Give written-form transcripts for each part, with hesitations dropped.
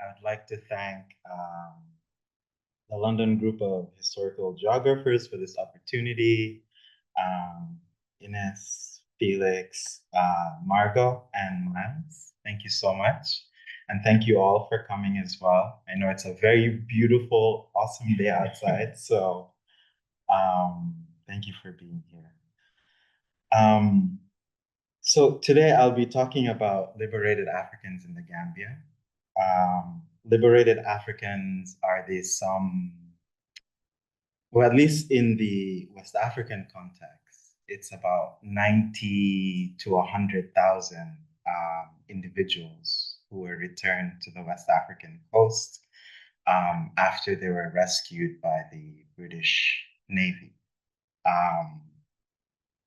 I would like to thank the London Group of Historical Geographers for this opportunity, um, Ines, Felix, Margot, and Miles. Thank you so much. And thank you all for coming as well. I know it's a very beautiful, awesome day outside. So thank you for being here. Um, so today I'll be talking about liberated Africans in the Gambia. Liberated Africans are some, well, at least in the West African context, it's about 90 to 100,000 individuals who were returned to the West African coast after they were rescued by the British Navy. Um,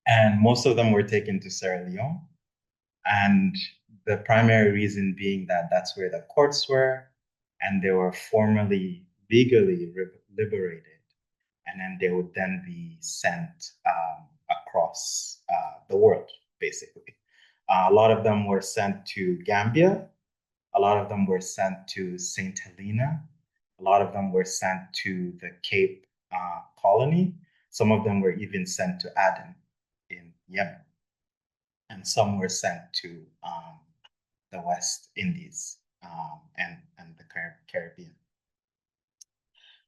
and most of them were taken to Sierra Leone. And the primary reason being that that's where the courts were, and they were formally, legally liberated. And then they would then be sent across the world, basically. A lot of them were sent to Gambia. A lot of them were sent to St. Helena. A lot of them were sent to the Cape Colony. Some of them were even sent to Aden in Yemen. And some were sent to the West Indies and the Caribbean.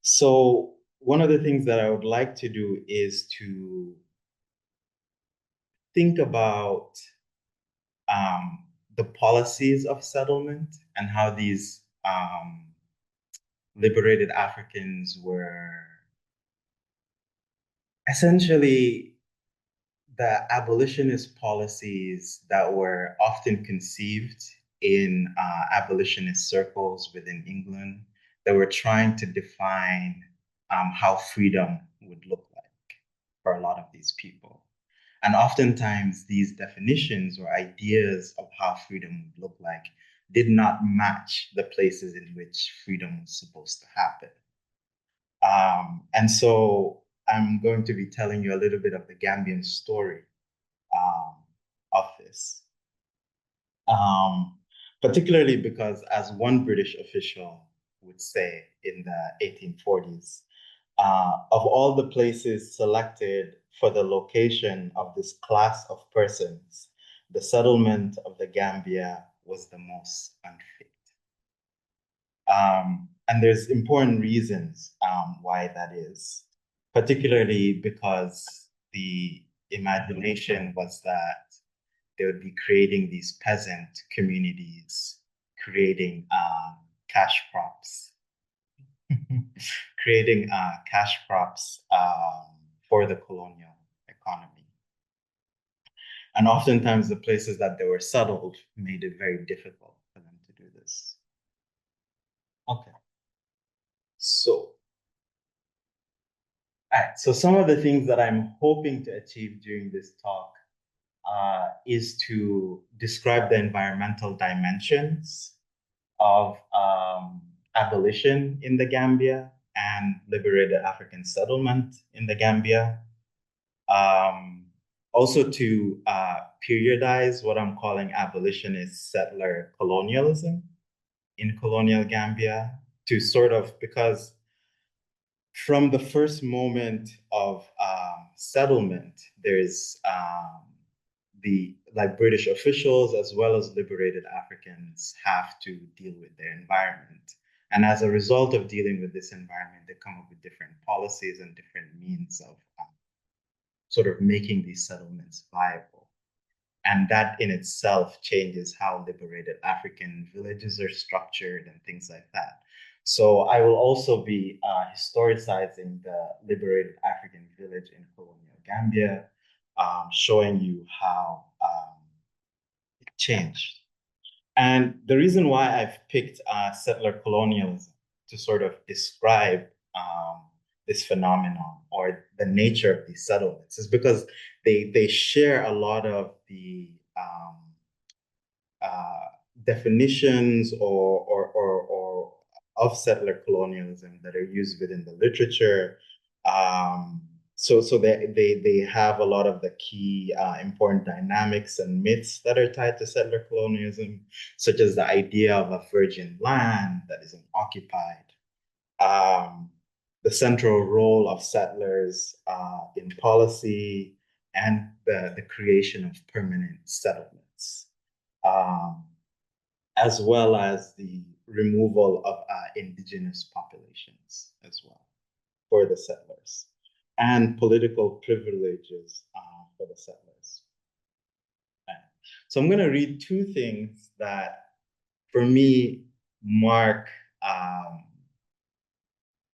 So one of the things that I would like to do is to think about the policies of settlement and how these liberated Africans were essentially the abolitionist policies that were often conceived in abolitionist circles within England that were trying to define how freedom would look like for a lot of these people. And oftentimes, these definitions or ideas of how freedom would look like did not match the places in which freedom was supposed to happen. And so I'm going to be telling you a little bit of the Gambian story um, of this, um, particularly because, as one British official would say in the 1840s, of all the places selected for the location of this class of persons, the settlement of the Gambia was the most unfit. And there's important reasons why that is, particularly because the imagination was that they would be creating these peasant communities, creating cash crops, creating cash crops for the colonial economy. And oftentimes the places that they were settled made it very difficult for them to do this. Okay, so all right, so some of the things that I'm hoping to achieve during this talk is to describe the environmental dimensions of abolition in the Gambia and liberated African settlement in the Gambia. Um, Also to periodize what I'm calling abolitionist settler colonialism in colonial Gambia, to sort of, because from the first moment of settlement, there's the like British officials as well as liberated Africans have to deal with their environment. And as a result of dealing with this environment, they come up with different policies and different means of sort of making these settlements viable. And that in itself changes how liberated African villages are structured and things like that. So I will also be historicizing the liberated African village in colonial Gambia, showing you how it changed. And the reason why I've picked settler colonialism to sort of describe this phenomenon or the nature of these settlements is because they share a lot of the uh, definitions or of settler colonialism that are used within the literature, um, So they have a lot of the key important dynamics and myths that are tied to settler colonialism, such as the idea of a virgin land that is unoccupied, um, the central role of settlers in policy, and the creation of permanent settlements, um, as well as the removal of indigenous populations as well for the settlers, and political privileges for the settlers. So I'm going to read two things that, for me, mark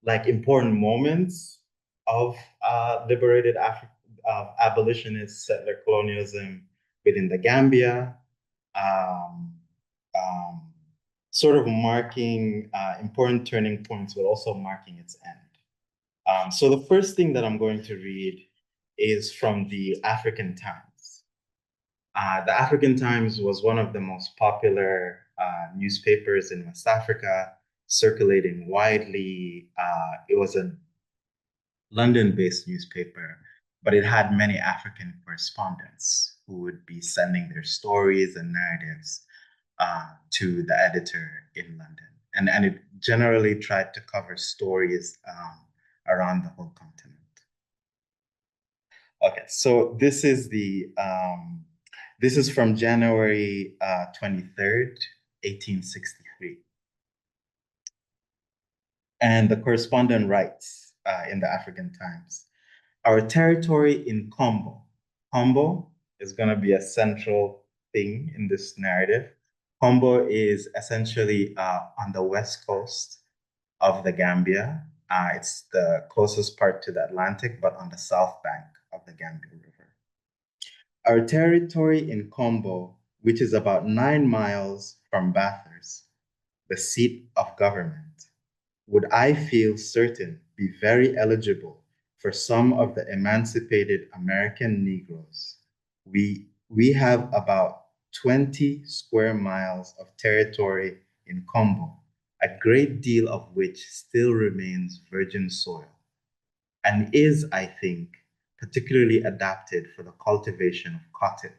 like important moments of liberated Africa, of abolitionist settler colonialism within the Gambia, um, um, sort of marking important turning points, but also marking its end. So the first thing that I'm going to read is from the African Times. The African Times was one of the most popular newspapers in West Africa, circulating widely. It was a London-based newspaper, but it had many African correspondents who would be sending their stories and narratives to the editor in London. And it generally tried to cover stories around the whole continent. Okay, so this is from January 23rd, 1863. And the correspondent writes in the African Times, our territory in Combo. Combo is going to be a central thing in this narrative. Combo is essentially on the west coast of the Gambia. It's the closest part to the Atlantic, but on the south bank of the Gambia River. Our territory in Combo, which is about 9 miles from Bathurst, the seat of government, would I feel certain be very eligible for some of the emancipated American Negroes. We have about 20 square miles of territory in Combo, a great deal of which still remains virgin soil, and is, I think, particularly adapted for the cultivation of cotton.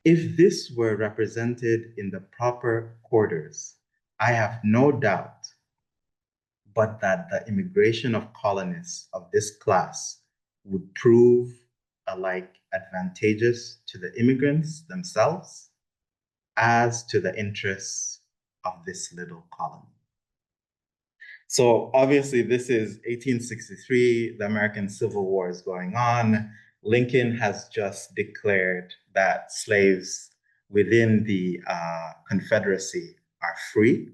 If this were represented in the proper quarters, I have no doubt but that the immigration of colonists of this class would prove alike advantageous to the immigrants themselves as to the interests of this little colony. So obviously this is 1863, the American Civil War is going on. Lincoln has just declared that slaves within the Confederacy are free.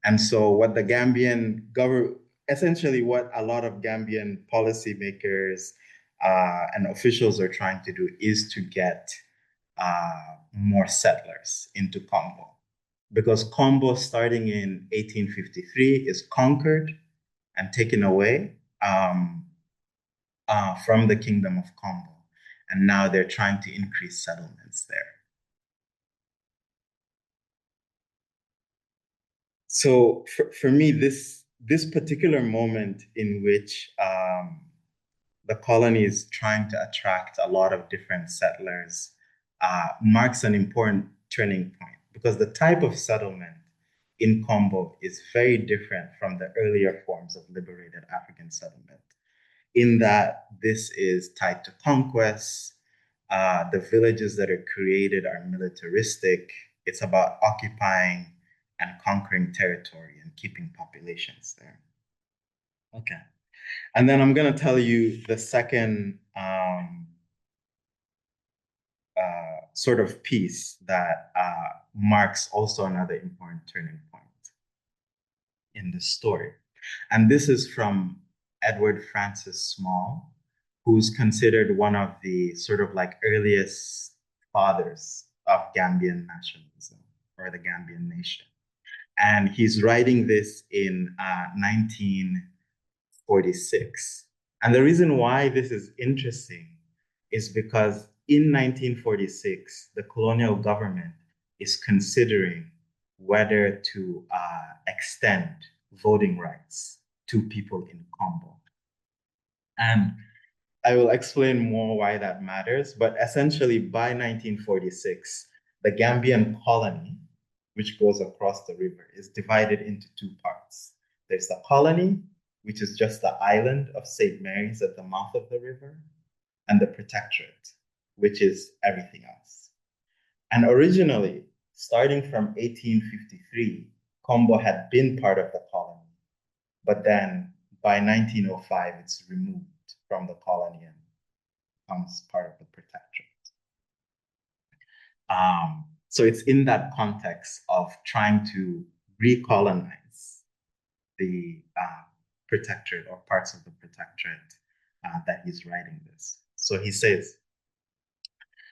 And so what the Gambian government, essentially what a lot of Gambian policymakers and officials are trying to do is to get more settlers into Combo. Because Combo, starting in 1853, is conquered and taken away from the Kingdom of Combo. And now they're trying to increase settlements there. So for me, this particular moment in which the colony is trying to attract a lot of different settlers marks an important turning point, because the type of settlement in Combo is very different from the earlier forms of liberated African settlement, in that this is tied to conquest. The villages that are created are militaristic. It's about occupying and conquering territory and keeping populations there. Okay. And then I'm going to tell you the second sort of piece that marks also another important turning point in the story. And this is from Edward Francis Small, who's considered one of the sort of like earliest fathers of Gambian nationalism, or the Gambian nation. And he's writing this in 1946. And the reason why this is interesting is because in 1946, the colonial government is considering whether to extend voting rights to people in Combo. And I will explain more why that matters, but essentially by 1946, the Gambian colony, which goes across the river, is divided into two parts. There's the colony, which is just the island of St. Mary's at the mouth of the river, and the protectorate, which is everything else. And originally, starting from 1853, Combo had been part of the colony, but then by 1905, it's removed from the colony and becomes part of the protectorate. So it's in that context of trying to recolonize the protectorate or parts of the protectorate that he's writing this. So he says,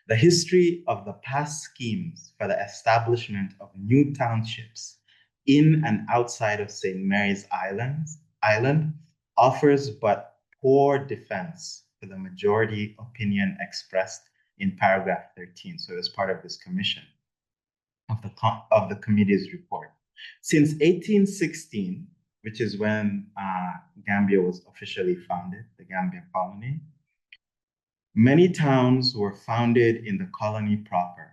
the history of the past schemes for the establishment of new townships in and outside of St. Mary's Island offers but poor defense for the majority opinion expressed in paragraph 13. So as part of this commission of the committee's report. Since 1816, which is when Gambia was officially founded, the Gambia colony, many towns were founded in the colony proper.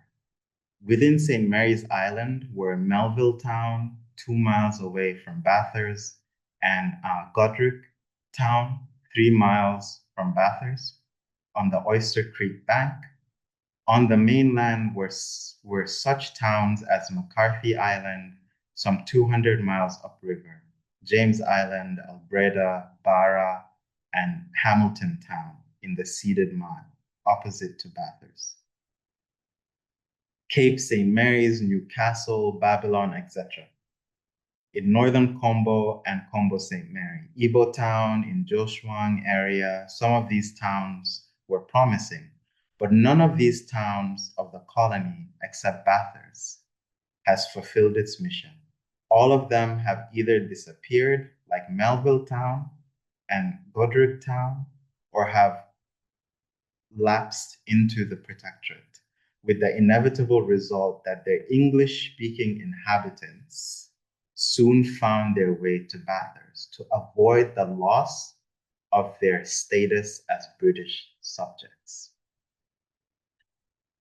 Within St. Mary's Island were Melville Town, 2 miles away from Bathurst, and Godric Town, 3 miles from Bathurst, on the Oyster Creek bank. On the mainland were such towns as McCarthy Island, some 200 miles upriver, James Island, Albreda, Barra, and Hamilton Town in the Ceded Mile, opposite to Bathurst. Cape St. Mary's, Newcastle, Babylon, etc. In northern Combo and Combo St. Mary, Ibo Town in Joshuang area, some of these towns were promising, but none of these towns of the colony, except Bathurst, has fulfilled its mission. All of them have either disappeared, like Melville Town and Godric Town, or have lapsed into the protectorate, with the inevitable result that their English-speaking inhabitants soon found their way to Bathurst to avoid the loss of their status as British subjects.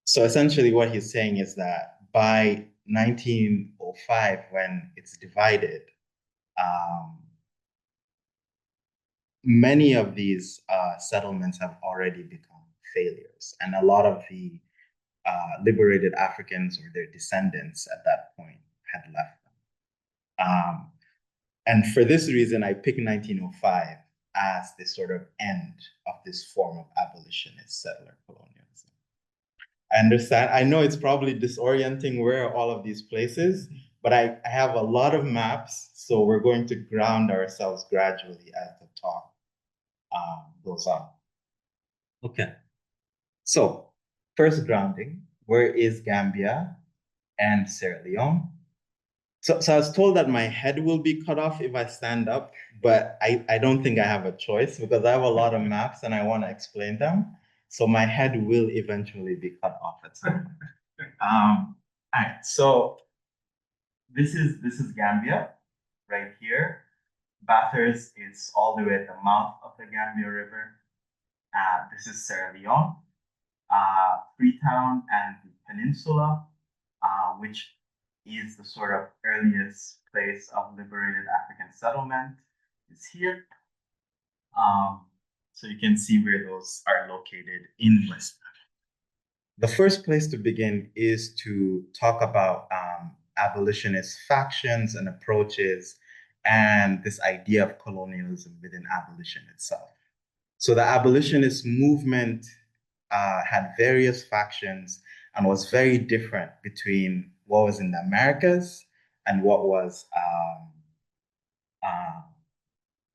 So essentially what he's saying is that by 1905, when it's divided, many of these settlements have already become failures, and a lot of the liberated Africans or their descendants at that point had left them. And for this reason, I picked 1905 as the sort of end of this form of abolitionist settler colonialism. I understand, I know it's probably disorienting where are all of these places, but I have a lot of maps, so we're going to ground ourselves gradually as the talk goes on. Okay, so first grounding, where is Gambia and Sierra Leone? So I was told that my head will be cut off if I stand up, but I don't think I have a choice because I have a lot of maps and I want to explain them. So my head will eventually be cut off at some point. All right, so this is Gambia right here. Bathurst is all the way at the mouth of the Gambia River. This is Sierra Leone, Freetown and the Peninsula, which is the sort of earliest place of liberated African settlement, is here. So you can see where those are located in West Africa. The first place to begin is to talk about abolitionist factions and approaches and this idea of colonialism within abolition itself. So the abolitionist movement had various factions and was very different between what was in the Americas and what was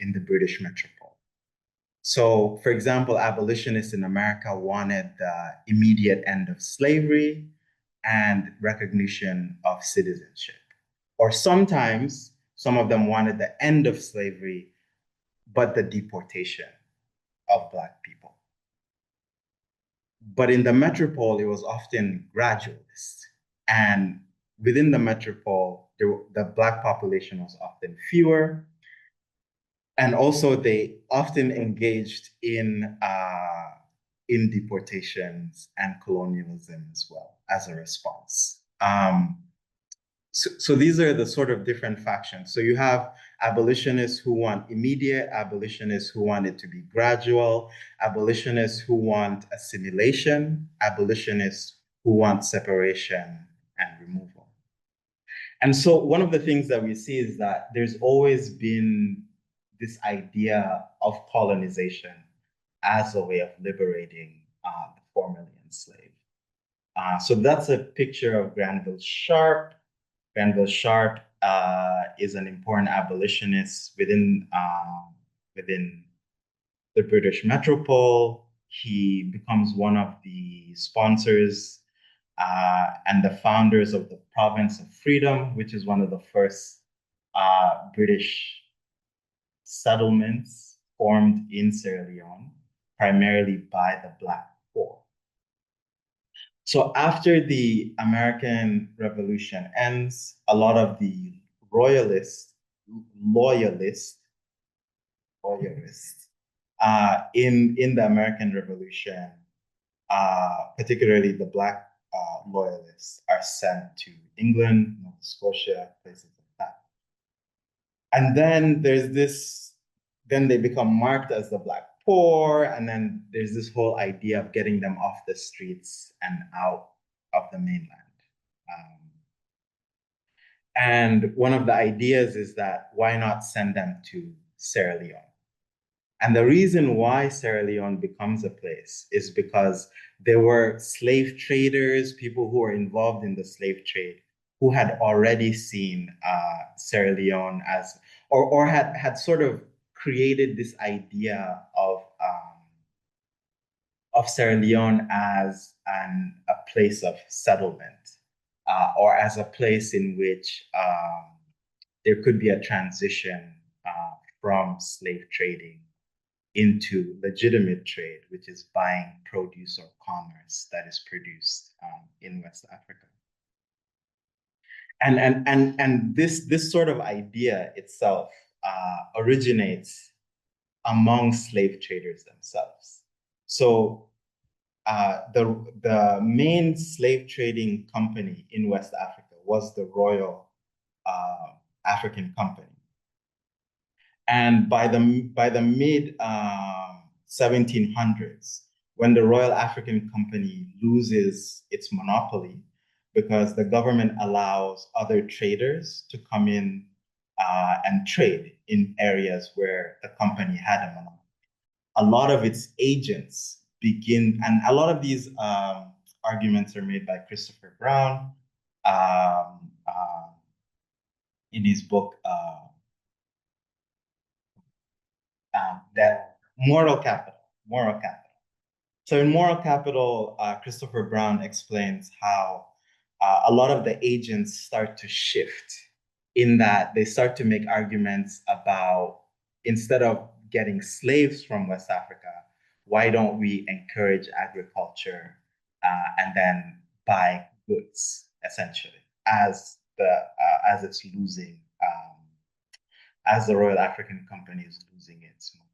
in the British metropole. So, for example, abolitionists in America wanted the immediate end of slavery and recognition of citizenship. Or sometimes some of them wanted the end of slavery, but the deportation of Black people. But in the metropole, it was often gradualist. And within the metropole, the Black population was often fewer. And also, they often engaged in deportations and colonialism as well as a response. So these are the sort of different factions. So you have abolitionists who want immediate, abolitionists who want it to be gradual, abolitionists who want assimilation, abolitionists who want separation and removal. And so one of the things that we see is that there's always been this idea of colonization as a way of liberating the formerly enslaved. So that's a picture of Granville Sharp. Granville Sharp is an important abolitionist within the British metropole. He becomes one of the sponsors and the founders of the Province of Freedom, which is one of the first British settlements formed in Sierra Leone, primarily by the Black poor. So after the American Revolution ends, a lot of the royalists, loyalists, loyalists in the American Revolution, particularly the Black loyalists, are sent to England, Nova Scotia, places like that. And then then they become marked as the Black poor, and then there's this whole idea of getting them off the streets and out of the mainland. Um, and one of the ideas is that why not send them to Sierra Leone? And the reason why Sierra Leone becomes a place is because there were slave traders, people who were involved in the slave trade, who had already seen Sierra Leone as, or had sort of created this idea of Sierra Leone as a place of settlement, or as a place in which there could be a transition from slave trading into legitimate trade, which is buying produce or commerce that is produced in West Africa. And this sort of idea itself originates among slave traders themselves. So the main slave trading company in West Africa was the Royal African Company. And by the mid 1700s, when the Royal African Company loses its monopoly because the government allows other traders to come in and trade in areas where the company had a monopoly, a lot of its agents begin, and a lot of these arguments are made by Christopher Brown in his book that moral capital. So in moral capital, Christopher Brown explains how a lot of the agents start to shift in that they start to make arguments about, instead of getting slaves from West Africa, why don't we encourage agriculture and then buy goods essentially as it's losing as the Royal African Company is losing its money.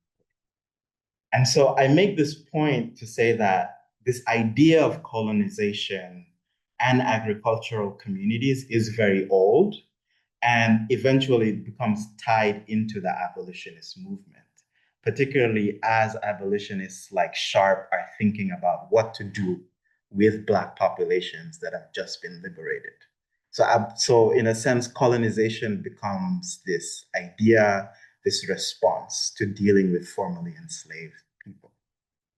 And so I make this point to say that this idea of colonization and agricultural communities is very old, and eventually it becomes tied into the abolitionist movement, particularly as abolitionists like Sharp are thinking about what to do with Black populations that have just been liberated. So in a sense, colonization becomes this idea, this response to dealing with formerly enslaved people.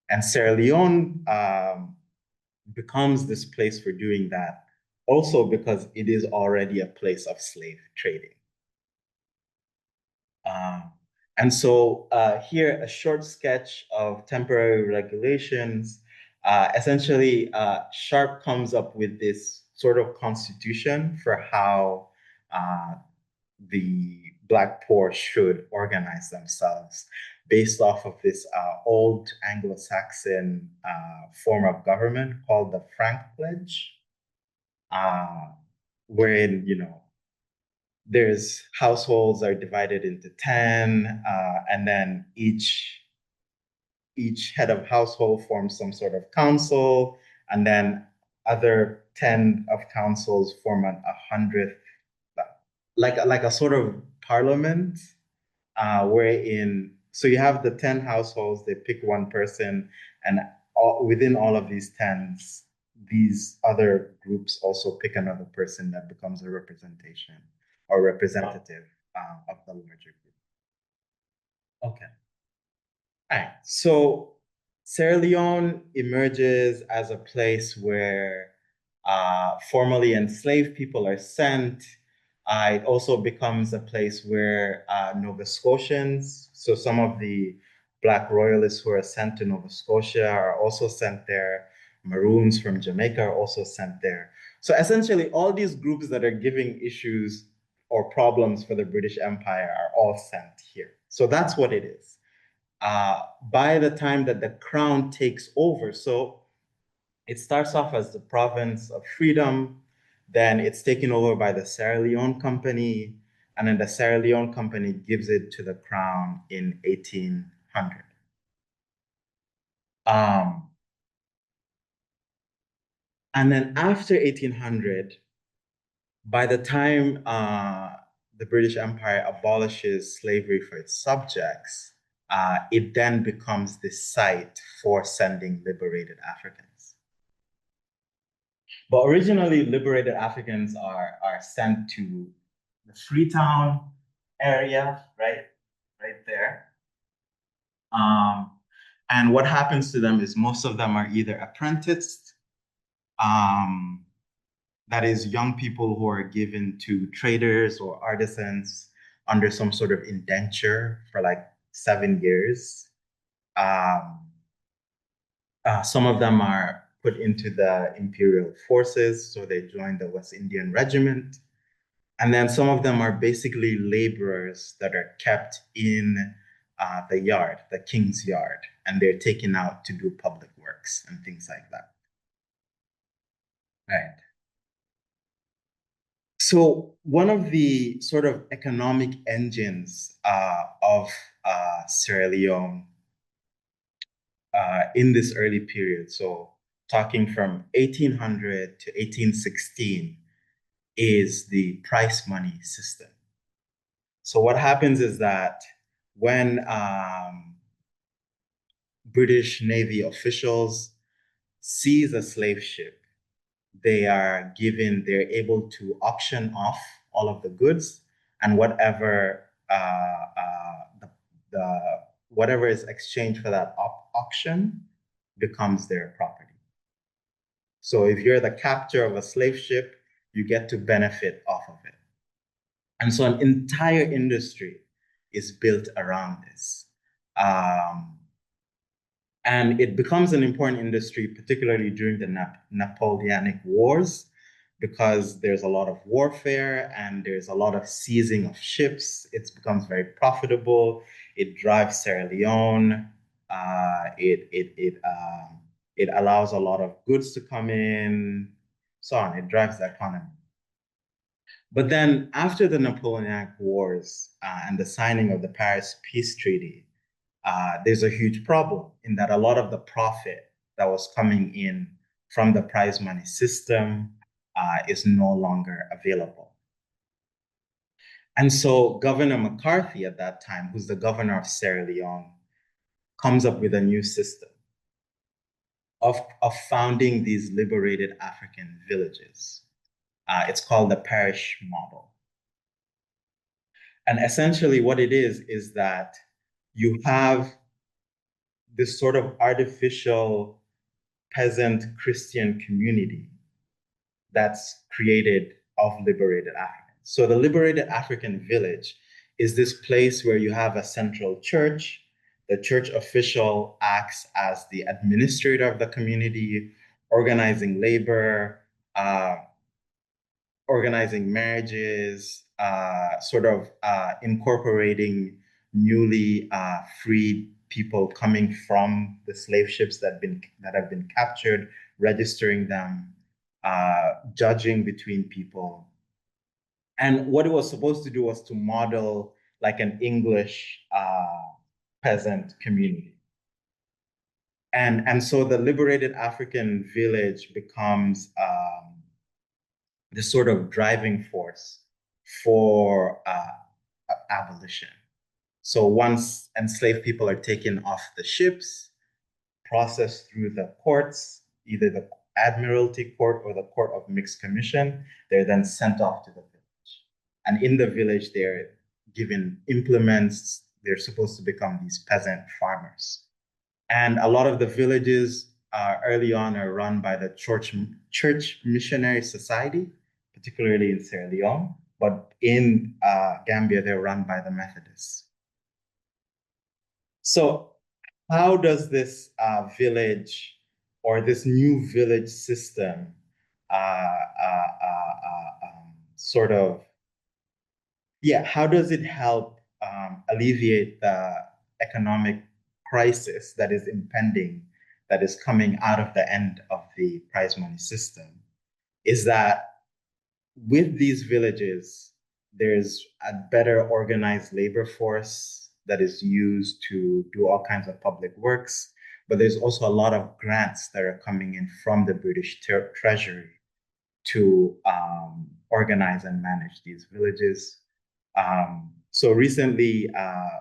And Sierra Leone becomes this place for doing that, also because it is already a place of slave trading. And so here, a short sketch of temporary regulations. Essentially, Sharp comes up with this sort of constitution for how the Black poor should organize themselves based off of this old Anglo-Saxon form of government called the Frank Pledge, wherein, there's households are divided into 10, and then each head of household forms some sort of council, and then other 10 of councils form a hundredth, like a sort of parliament, wherein so you have the 10 households, they pick one person, and within all of these 10s, these other groups also pick another person that becomes a representation or representative of the larger group. Okay. All right. So Sierra Leone emerges as a place where formerly enslaved people are sent. It also becomes a place where Nova Scotians, so some of the Black royalists who are sent to Nova Scotia are also sent there. Maroons from Jamaica are also sent there. So essentially, all these groups that are giving issues or problems for the British Empire are all sent here. So that's what it is by the time that the crown takes over. So it starts off as the province of freedom, then it's taken over by the Sierra Leone Company, and then the Sierra Leone Company gives it to the crown in 1800. Um, and then after 1800, by the time the British Empire abolishes slavery for its subjects, it then becomes the site for sending liberated Africans. But originally, liberated Africans are sent to the Freetown area, right there. Um, and what happens to them is most of them are either apprenticed, um, that is, young people who are given to traders or artisans under some sort of indenture for like 7 years. Um, some of them are put into the imperial forces, so they join the West Indian Regiment. And then some of them are basically laborers that are kept in the yard, the king's yard, and they're taken out to do public works and things like that. Right. So one of the sort of economic engines of Sierra Leone in this early period, so talking from 1800 to 1816, is the price money system. So what happens is that when British Navy officials seize a slave ship, they're able to auction off all of the goods, and whatever the whatever is exchanged for that auction becomes their property. So if you're the captor of a slave ship, you get to benefit off of it. And so an entire industry is built around this. Um, and it becomes an important industry, particularly during the Napoleonic Wars, because there's a lot of warfare and there's a lot of seizing of ships. It becomes very profitable. It drives Sierra Leone. It allows a lot of goods to come in, so on. It drives the economy. But then after the Napoleonic Wars and the signing of the Paris Peace Treaty, there's a huge problem in that a lot of the profit that was coming in from the prize money system is no longer available. And so Governor McCarthy at that time, who's the governor of Sierra Leone, comes up with a new system of founding these liberated African villages. It's called the parish model. And essentially what it is that you have this sort of artificial peasant Christian community that's created of liberated Africans. So the liberated African village is this place where you have a central church. The church official acts as the administrator of the community, organizing labor, uh, organizing marriages, sort of incorporating newly freed people coming from the slave ships that have been captured, registering them, judging between people. And what it was supposed to do was to model like an English peasant community. And so the liberated African village becomes the sort of driving force for abolition. So once enslaved people are taken off the ships, processed through the courts, either the Admiralty Court or the Court of Mixed Commission, they're then sent off to the village. And in the village, they're given implements. They're supposed to become these peasant farmers. And a lot of the villages early on are run by the Church Missionary Society, particularly in Sierra Leone. But in Gambia, they're run by the Methodists. So how does this village or this new village system sort of, yeah, how does it help alleviate the economic crisis that is impending, that is coming out of the end of the prize money system? Is that with these villages, there's a better organized labor force that is used to do all kinds of public works, but there's also a lot of grants that are coming in from the British Treasury to organize and manage these villages. So recently,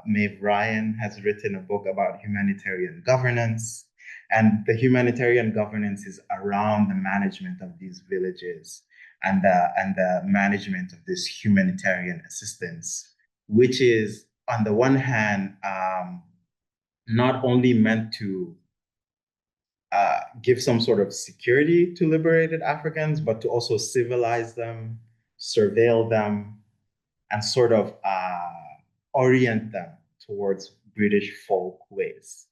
Maeve Ryan has written a book about humanitarian governance, and the humanitarian governance is around the management of these villages and the management of this humanitarian assistance, which is on the one hand not only meant to give some sort of security to liberated Africans, but to also civilize them, surveil them, and sort of orient them towards British folk ways,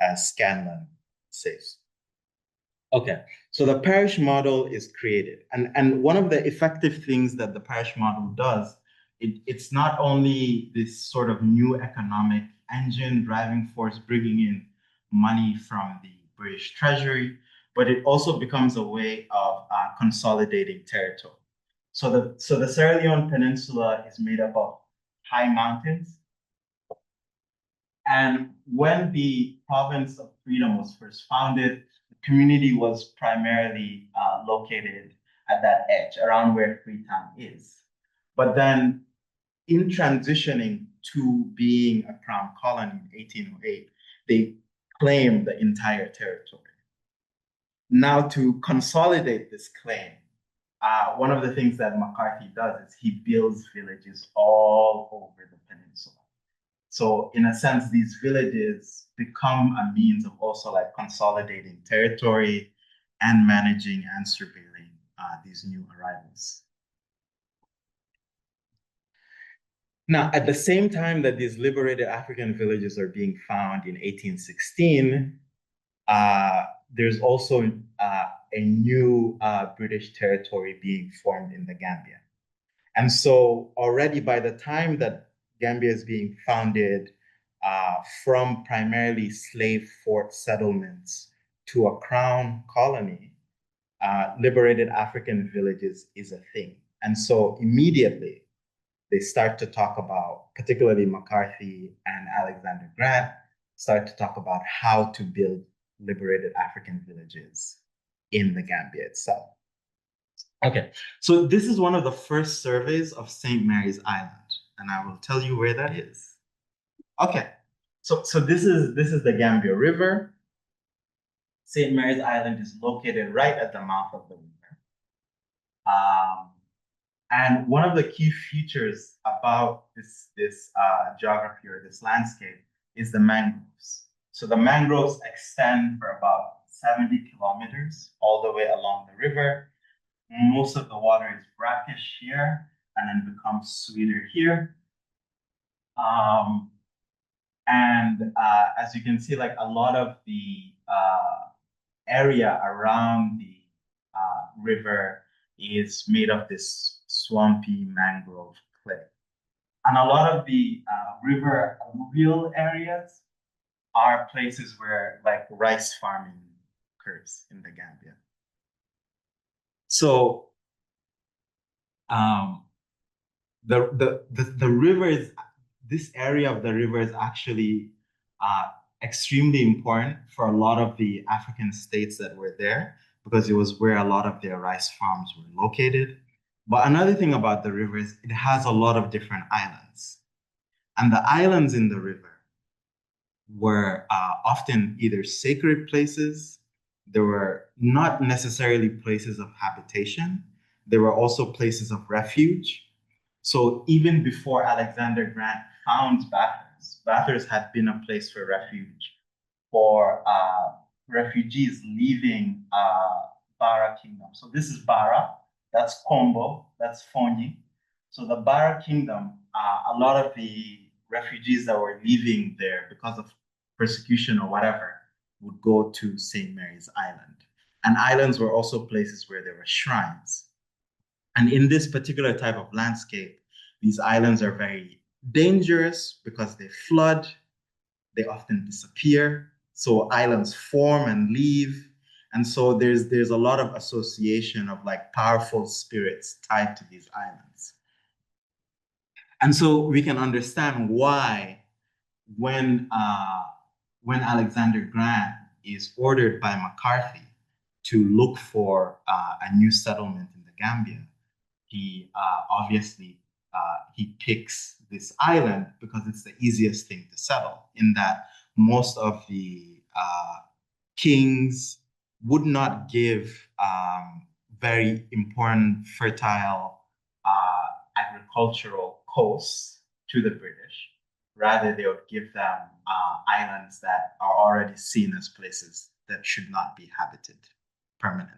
as Scanlon says. Okay, so the parish model is created. And one of the effective things that the parish model does, it's not only this sort of new economic engine driving force bringing in money from the British Treasury, but it also becomes a way of consolidating territory. So the Sierra Leone Peninsula is made up of high mountains. And when the province of Freedom was first founded, the community was primarily located at that edge, around where Freetown is. But then in transitioning to being a crown colony in 1808, they claimed the entire territory. Now, to consolidate this claim, one of the things that McCarthy does is he builds villages all over the peninsula. So in a sense, these villages become a means of also like consolidating territory and managing and surveilling these new arrivals. Now, at the same time that these liberated African villages are being found in 1816, there's also a new British territory being formed in the Gambia. And so already by the time that Gambia is being founded from primarily slave fort settlements to a crown colony, liberated African villages is a thing. And so immediately they start to talk about, particularly McCarthy and Alexander Grant, start to talk about how to build liberated African villages in the Gambia itself. Okay, so this is one of the first surveys of St. Mary's Island, and I will tell you where that is. Okay, so this is the Gambia River. St. Mary's Island is located right at the mouth of the river. And one of the key features about this geography or this landscape is the mangroves. So the mangroves extend for about 70 kilometers all the way along the river. Most of the water is brackish here and then becomes sweeter here. As you can see, like a lot of the area around the river is made of this swampy mangrove clay. And a lot of the river alluvial areas are places where like rice farming occurs in the Gambia. So Um, the river is this area of the river is actually uh, extremely important for a lot of the African states that were there because it was where a lot of their rice farms were located. But another thing about the river is it has a lot of different islands. And the islands in the river were often either sacred places, they were not necessarily places of habitation, they were also places of refuge. So even before Alexander Grant found Bathurst, Bathurst had been a place for refuge for refugees leaving Bara Kingdom. So this is Bara, that's Kombo, that's Fonyi. So the Bara Kingdom, a lot of the refugees that were leaving there because of persecution or whatever would go to St. Mary's Island. And islands were also places where there were shrines. And in this particular type of landscape, these islands are very dangerous because they flood, they often disappear. So islands form and leave. And so there's a lot of association of like powerful spirits tied to these islands. And so we can understand why when when Alexander Grant is ordered by McCarthy to look for a new settlement in the Gambia, he obviously he picks this island because it's the easiest thing to settle. In that most of the kings would not give very important, fertile agricultural coasts to the British. Rather, they would give them islands that are already seen as places that should not be habited permanently.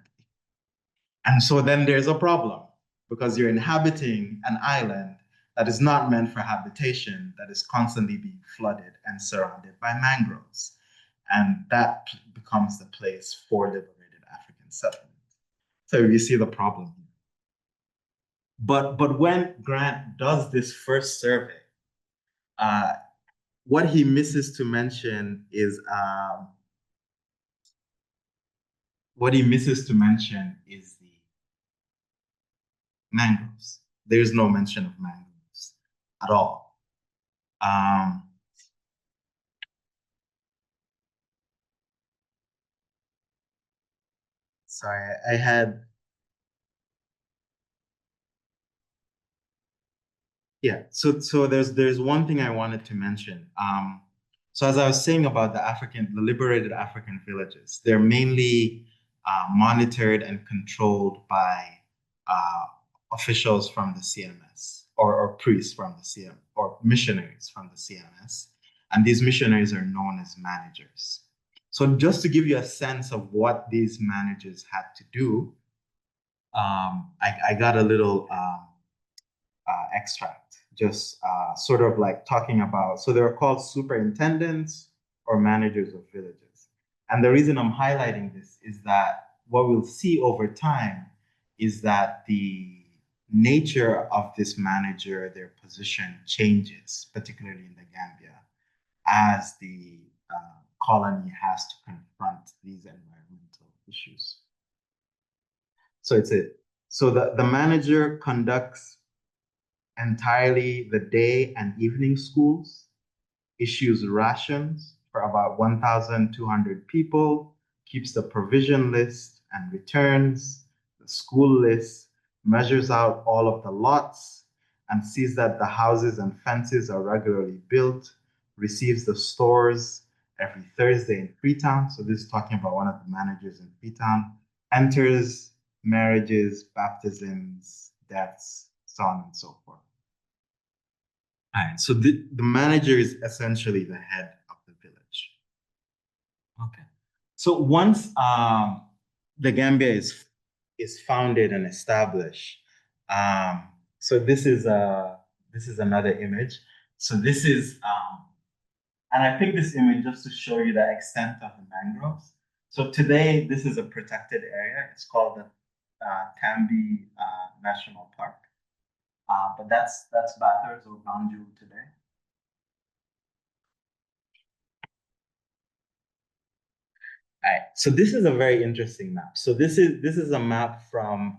And so then there's a problem because you're inhabiting an island that is not meant for habitation, that is constantly being flooded and surrounded by mangroves. And that becomes the place for liberated African settlement. So you see the problem here. But when Grant does this first survey, uh, what he misses to mention is the mangroves. There's no mention of mangroves at all. Um, sorry, I had yeah. So there's one thing I wanted to mention. So as I was saying about the liberated African villages, they're mainly monitored and controlled by uh, officials from the CMS or priests from the CM or missionaries from the CMS, and these missionaries are known as managers. So just to give you a sense of what these managers had to do, I got a little extract, just sort of like talking about, so they're called superintendents or managers of villages. And the reason I'm highlighting this is that what we'll see over time is that the nature of this manager, their position changes, particularly in the Gambia, as the colony has to confront these environmental issues. So it's it. So the manager conducts entirely the day and evening schools, issues rations for about 1,200 people, keeps the provision list and returns the school list, measures out all of the lots, and sees that the houses and fences are regularly built, receives the stores every Thursday in Freetown. So this is talking about one of the managers in Freetown, enters marriages, baptisms, deaths, so on and so forth. All right, so the manager is essentially the head of the village. Okay. So once the Gambia is founded and established, um, so this is another image. So this is and I picked this image just to show you the extent of the mangroves. So today this is a protected area. It's called the Tambi National Park. But that's Bathurst or Banjul today. All right. So this is a very interesting map. So this is a map from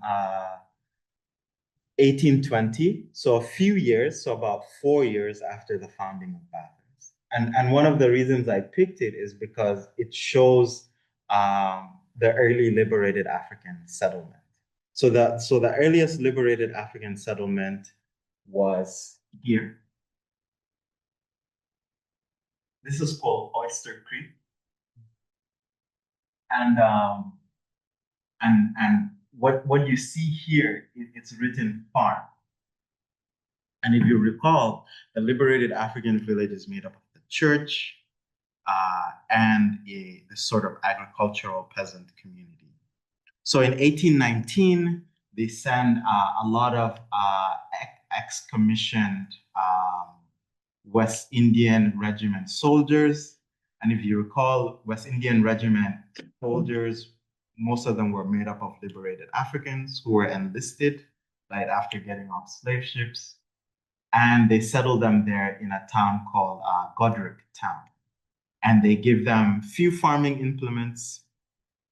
1820, so a few years, so about 4 years after the founding of Bathurst. And one of the reasons I picked it is because it shows the early liberated African settlement. So the earliest liberated African settlement was here. This is called Oyster Creek, and what you see here, it's written farm. And if you recall, the liberated African village is made up of the church and the sort of agricultural peasant community. So in 1819, they send a lot of ex-commissioned West Indian Regiment soldiers. And if you recall, West Indian Regiment soldiers, most of them were made up of liberated Africans who were enlisted right after getting off slave ships. And they settled them there in a town called Godric Town. And they give them few farming implements.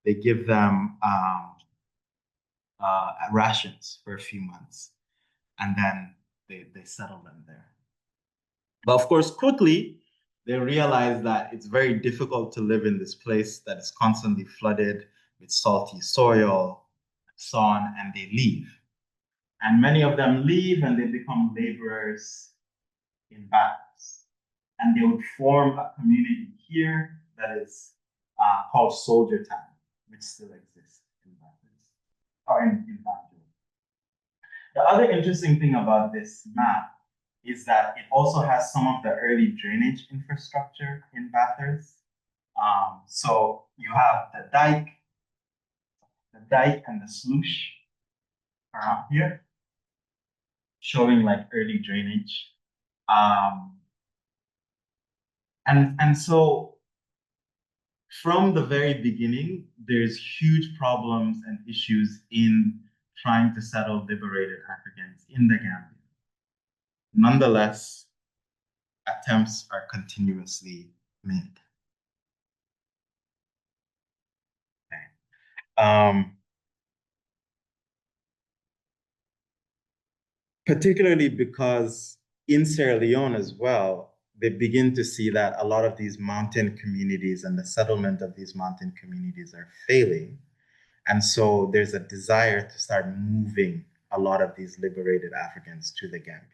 They give them rations for a few months, and then they settle them there. But of course, quickly, they realize that it's very difficult to live in this place that is constantly flooded with salty soil, so on, and they leave. And many of them leave and they become laborers in Bathurst. And they would form a community here that is called Soldier Town, which still exists in Bathurst, or in Banjul. The other interesting thing about this map is that it also has some of the early drainage infrastructure in Bathurst. So you have the dike and the sluice around here, showing like early drainage. And so from the very beginning, there's huge problems and issues in trying to settle liberated Africans in the Gambia. Nonetheless, attempts are continuously made. Okay. Particularly because in Sierra Leone as well, they begin to see that a lot of these mountain communities and the settlement of these mountain communities are failing. And so there's a desire to start moving a lot of these liberated Africans to the Gambia.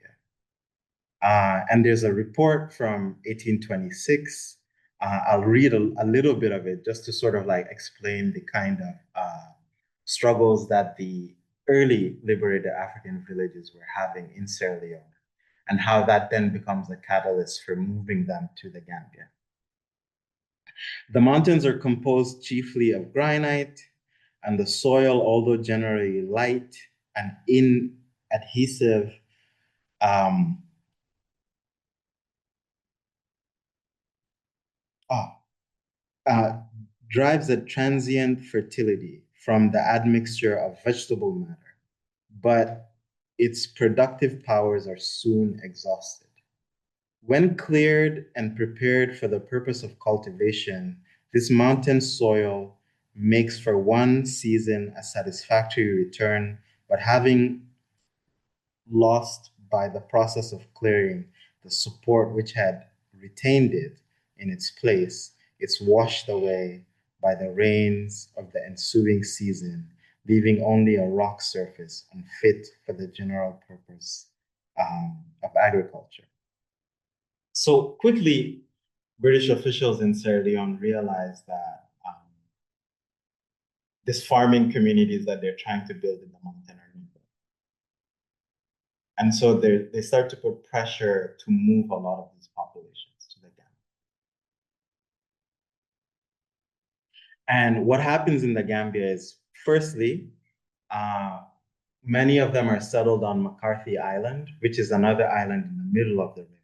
And there's a report from 1826. I'll read a little bit of it just to sort of like explain the kind of struggles that the early liberated African villages were having in Sierra Leone and how that then becomes a catalyst for moving them to the Gambia. The mountains are composed chiefly of granite, and the soil, although generally light and inadhesive, um, uh, drives a transient fertility from the admixture of vegetable matter, but its productive powers are soon exhausted. When cleared and prepared for the purpose of cultivation, this mountain soil makes for one season a satisfactory return, but having lost by the process of clearing the support which had retained it in its place, it's washed away by the rains of the ensuing season, leaving only a rock surface unfit for the general purpose of agriculture. So quickly, British officials in Sierra Leone realized that these farming communities that they're trying to build in the mountain are needed. And so they start to put pressure to move a lot of these populations to the Gambia. And what happens in the Gambia is, firstly, many of them are settled on McCarthy Island, which is another island in the middle of the river.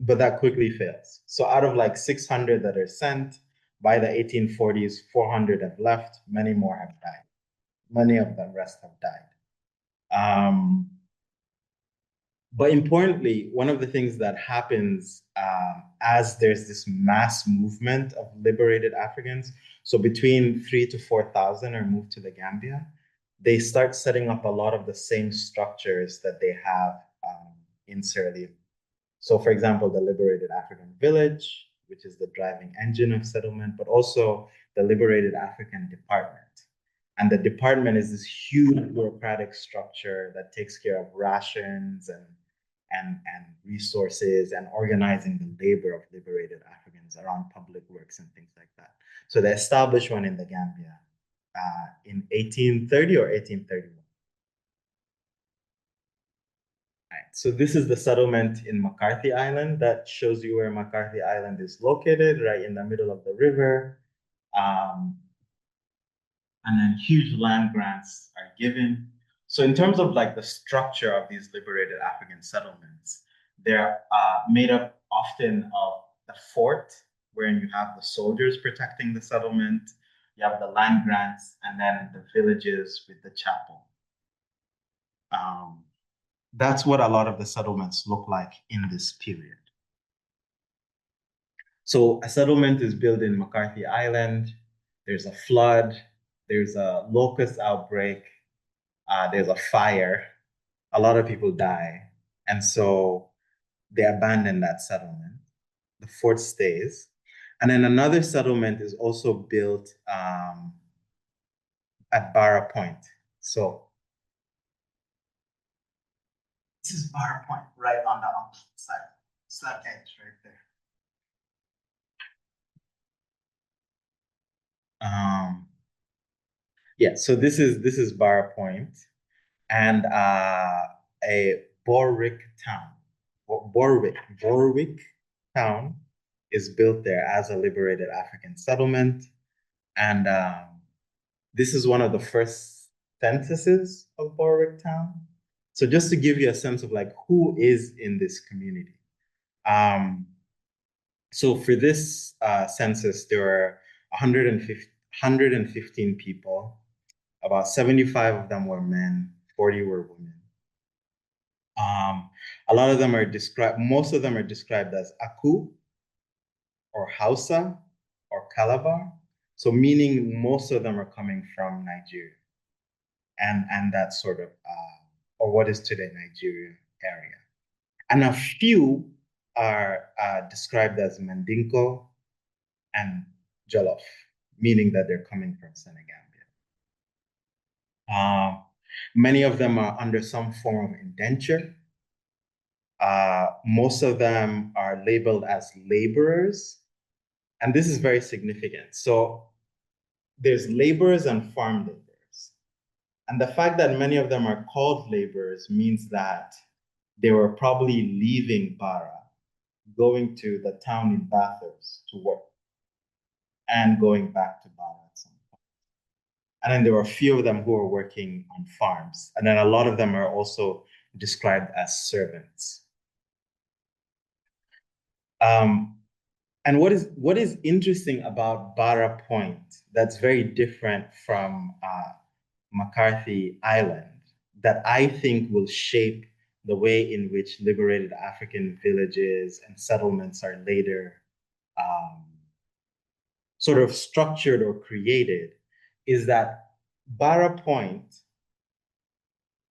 But that quickly fails. So out of like 600 that are sent, by the 1840s, 400 have left, many more have died. Many of the rest have died. But importantly, one of the things that happens as there's this mass movement of liberated Africans, so between 3,000 to 4,000 are moved to the Gambia, they start setting up a lot of the same structures that they have in Sierra Leone. So, for example, the Liberated African Village, which is the driving engine of settlement, but also the Liberated African Department. And the department is this huge bureaucratic structure that takes care of rations and resources and organizing the labor of liberated Africans around public works and things like that. So they established one in the Gambia in 1830 or 1831. Right. So this is the settlement in McCarthy Island. That shows you where McCarthy Island is located, right in the middle of the river. Um, and then huge land grants are given. So in terms of like the structure of these liberated African settlements, they're made up often of the fort, wherein you have the soldiers protecting the settlement, you have the land grants, and then the villages with the chapel. Um, that's what a lot of the settlements look like in this period. So a settlement is built in McCarthy Island. There's a flood, there's a locust outbreak, there's a fire. A lot of people die. And so they abandon that settlement. The fort stays. And then another settlement is also built at Barra Point. So this is Barra Point, right on the opposite side. It's that edge right there. Um, yeah, so this is Barra Point, and a Borwick town is built there as a liberated African settlement, and this is one of the first censuses of Borwick town. So just to give you a sense of like who is in this community. Um, so for this census, there were 115 people. About 75 of them were men, 40 were women. A lot of them are described, most of them are described as Aku or Hausa or Calabar. So meaning most of them are coming from Nigeria and that sort of, or what is today Nigeria area. And a few are described as Mandinko and Jollof, meaning that they're coming from Senegambia. Many of them are under some form of indenture. Most of them are labeled as laborers. And this is very significant. So there's laborers and farm laborers. And the fact that many of them are called laborers means that they were probably leaving Barra, going to the town in Bathurst to work, and going back to Barra at some point. And then there were a few of them who were working on farms. And then a lot of them are also described as servants. And what is interesting about Barra Point that's very different from McCarthy Island that I think will shape the way in which liberated African villages and settlements are later sort of structured or created is that Barra Point,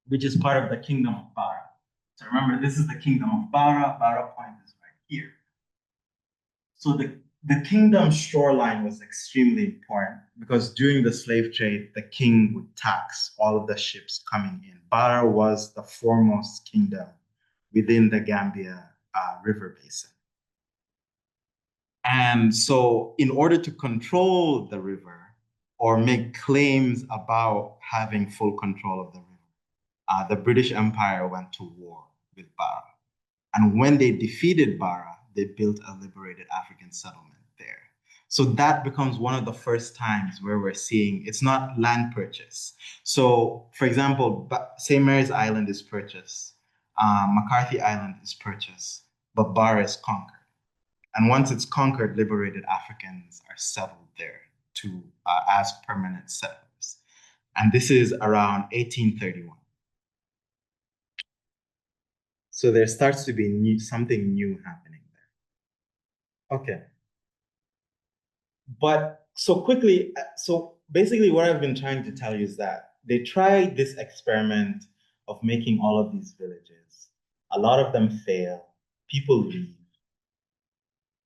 which is part of the Kingdom of Barra. So remember, this is the Kingdom of Barra. Barra Point is right here. So the kingdom's shoreline was extremely important because during the slave trade, the king would tax all of the ships coming in. Barra was the foremost kingdom within the Gambia River Basin. And so in order to control the river or make claims about having full control of the river, the British Empire went to war with Barra. And when they defeated Barra, they built a liberated African settlement there. So that becomes one of the first times where we're seeing it's not land purchase. So, for example, St. Mary's Island is purchased, McCarthy Island is purchased, but Barra is conquered. And once it's conquered, liberated Africans are settled there to as permanent settlers. And this is around 1831. So there starts to be something new happening there. Okay. But so quickly, so basically what I've been trying to tell you is that they tried this experiment of making all of these villages. A lot of them fail. People leave.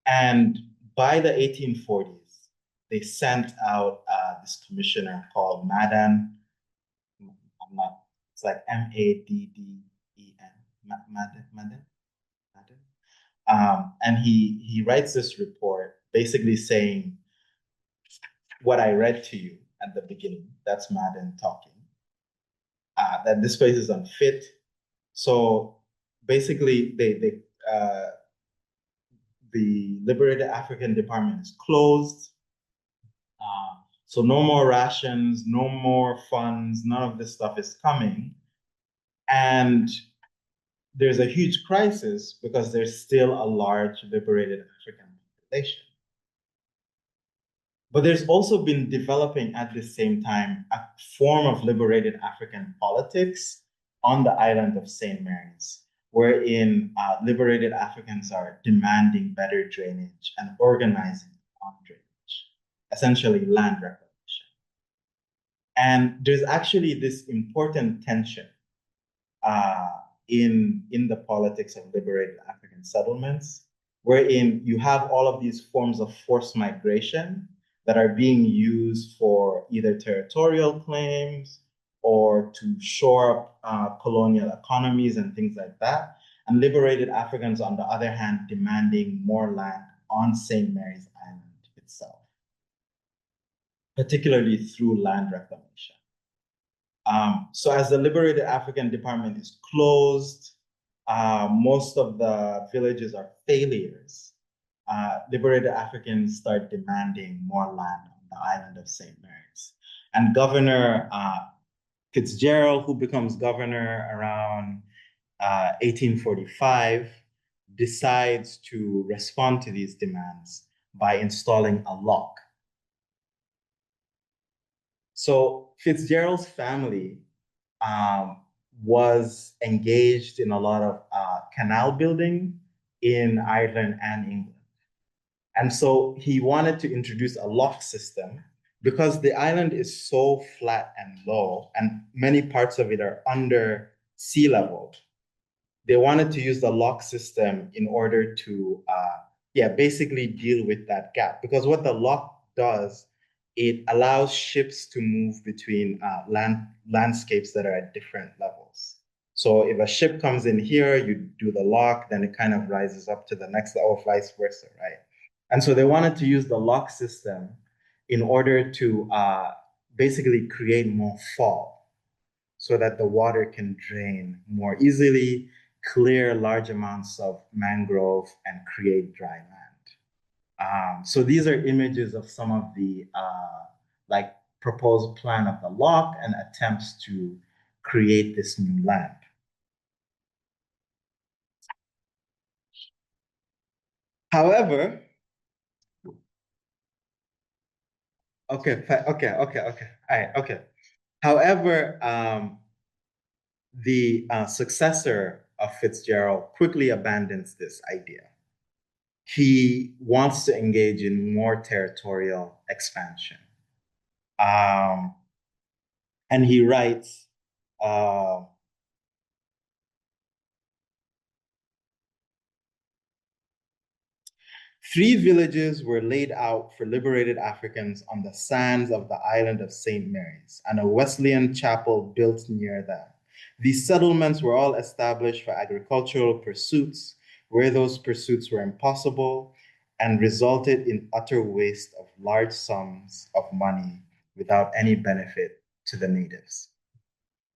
And by the 1840s, they sent out this commissioner called Madden. I'm not, it's like Madden, Madden, Madden, Madden. And he writes this report basically saying what I read to you at the beginning. That's Madden talking. That this place is unfit. So basically, the Liberated African Department is closed. So no more rations, no more funds, none of this stuff is coming. And there's a huge crisis because there's still a large liberated African population. But there's also been developing at the same time a form of liberated African politics on the island of St. Mary's, wherein liberated Africans are demanding better drainage and organizing on drainage, essentially land reclamation. And there's actually this important tension uh, in the politics of liberated African settlements, wherein you have all of these forms of forced migration that are being used for either territorial claims or to shore up colonial economies and things like that. And liberated Africans, on the other hand, demanding more land on St. Mary's Island itself, particularly through land reclamation. So as the Liberated African Department is closed, most of the villages are failures. Liberated Africans start demanding more land on the island of St. Mary's. And Governor Fitzgerald, who becomes governor around 1845, decides to respond to these demands by installing a lock. So Fitzgerald's family was engaged in a lot of canal building in Ireland and England. And so he wanted to introduce a lock system because the island is so flat and low, and many parts of it are under sea level. They wanted to use the lock system in order to, basically deal with that gap. Because what the lock does, it allows ships to move between landscapes that are at different levels. So if a ship comes in here, you do the lock, then it kind of rises up to the next level, vice versa, right? And so they wanted to use the lock system in order to basically create more fall so that the water can drain more easily, clear large amounts of mangrove, and create dry land. So these are images of some of the like proposed plan of the lock and attempts to create this new land. However, okay. All right, okay. However, the successor of Fitzgerald quickly abandons this idea. He wants to engage in more territorial expansion. And he writes, uh, three villages were laid out for liberated Africans on the sands of the island of St. Mary's, and a Wesleyan chapel built near them. These settlements were all established for agricultural pursuits, where those pursuits were impossible, and resulted in utter waste of large sums of money without any benefit to the natives.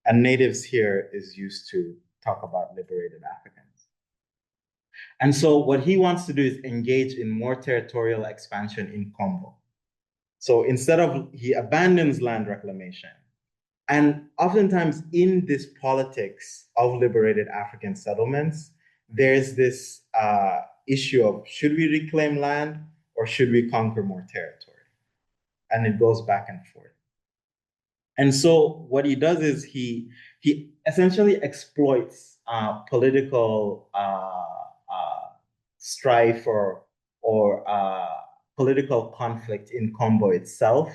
And natives here is used to talk about liberated Africans. And so what he wants to do is engage in more territorial expansion in Congo. So instead of, he abandons land reclamation. And oftentimes in this politics of liberated African settlements, there's this issue of should we reclaim land or should we conquer more territory? And it goes back and forth. And so what he does is he essentially exploits political strife or political conflict in Congo itself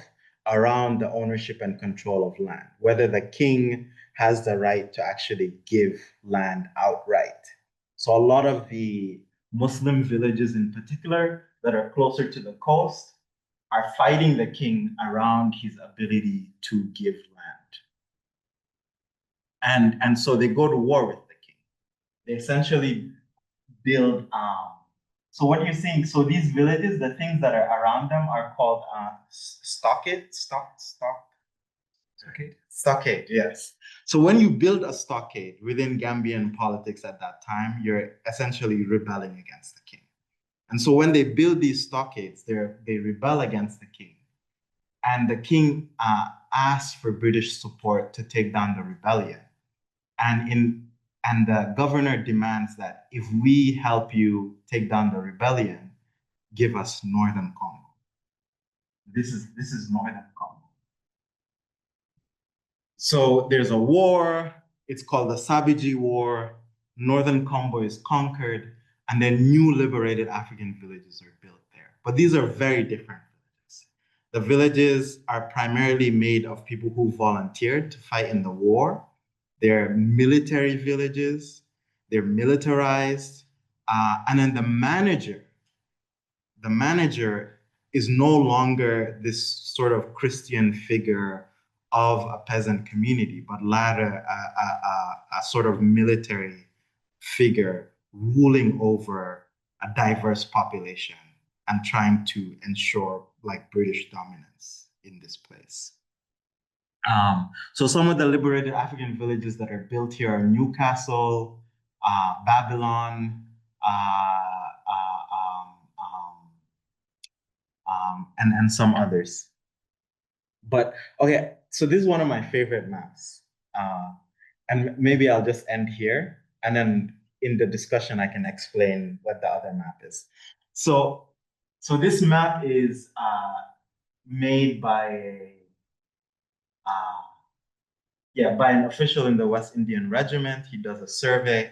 around the ownership and control of land, whether the king has the right to actually give land outright. So a lot of the Muslim villages in particular that are closer to the coast are fighting the king around his ability to give land. And so they go to war with the king. They essentially build so what you're seeing, so these villages, the things that are around them are called stockade, yes. So when you build a stockade within Gambian politics at that time, you're essentially rebelling against the king. And so when they build these stockades, they rebel against the king. And the king asks for British support to take down the rebellion. And the governor demands that if we help you take down the rebellion, give us Northern Congo. This is Northern Congo. So there's a war. It's called the Sabiji War. Northern Congo is conquered, and then new liberated African villages are built there. But these are very different villages. The villages are primarily made of people who volunteered to fight in the war. They're military villages. They're militarized. And then the manager is no longer this sort of Christian figure of a peasant community, but rather a sort of military figure ruling over a diverse population and trying to ensure like British dominance in this place. So some of the liberated African villages that are built here are Newcastle, Babylon, and some others. But okay, so this is one of my favorite maps. And maybe I'll just end here. And then in the discussion, I can explain what the other map is. So this map is made uh, by an official in the West Indian Regiment. He does a survey.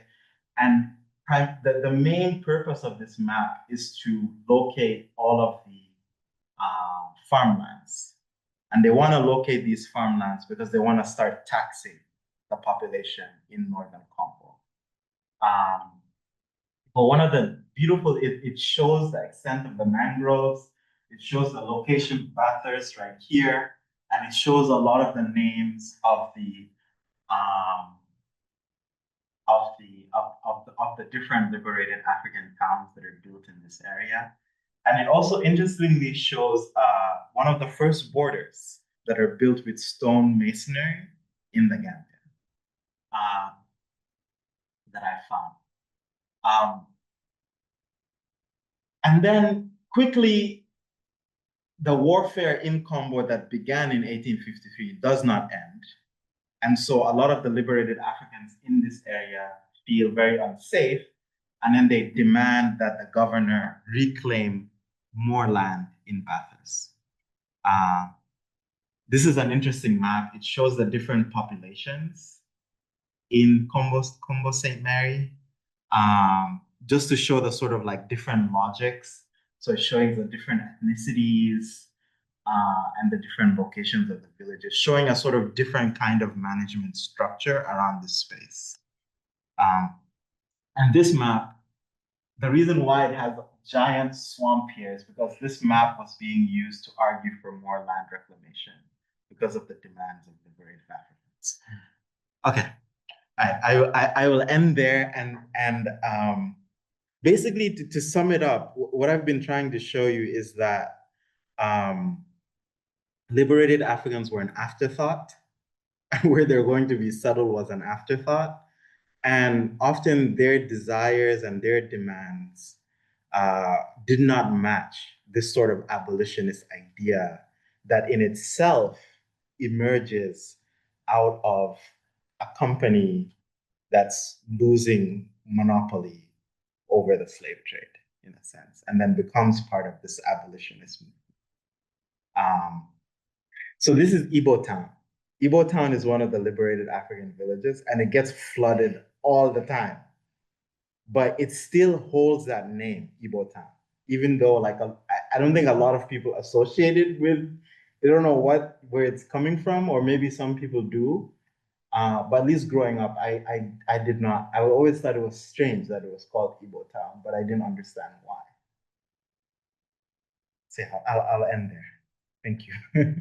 And the main purpose of this map is to locate all of the farmlands. And they want to locate these farmlands because they want to start taxing the population in Northern Congo. But one of the beautiful, it shows the extent of the mangroves. It shows the location of Bathurst right here. And it shows a lot of the names of the different liberated African towns that are built in this area. And it also interestingly shows one of the first borders that are built with stone masonry in the Gambia that I found. And then quickly, the warfare in Congo that began in 1853 does not end. And so a lot of the liberated Africans in this area feel very unsafe. And then they demand that the governor reclaim more land in Bathurst. This is an interesting map. It shows the different populations in Congo St. Mary, just to show the sort of like different logics. So it's showing the different ethnicities and the different locations of the villages, showing a sort of different kind of management structure around this space. And this map, the reason why it has a giant swamp here is because this map was being used to argue for more land reclamation because of the demands of liberated Africans. Okay, I will end there and basically to sum it up, what I've been trying to show you is that liberated Africans were an afterthought. Where they're going to be settled was an afterthought. And often their desires and their demands did not match this sort of abolitionist idea that in itself emerges out of a company that's losing monopoly over the slave trade, in a sense, and then becomes part of this abolitionist movement. So this is Igbo Town. Igbo Town is one of the liberated African villages, and it gets flooded all the time. But it still holds that name, Igbo Town, even though I don't think a lot of people associate it with they don't know where it's coming from, or maybe some people do. But at least growing up, I did not. I always thought it was strange that it was called Igbo Town, but I didn't understand why. I'll end there. Thank you.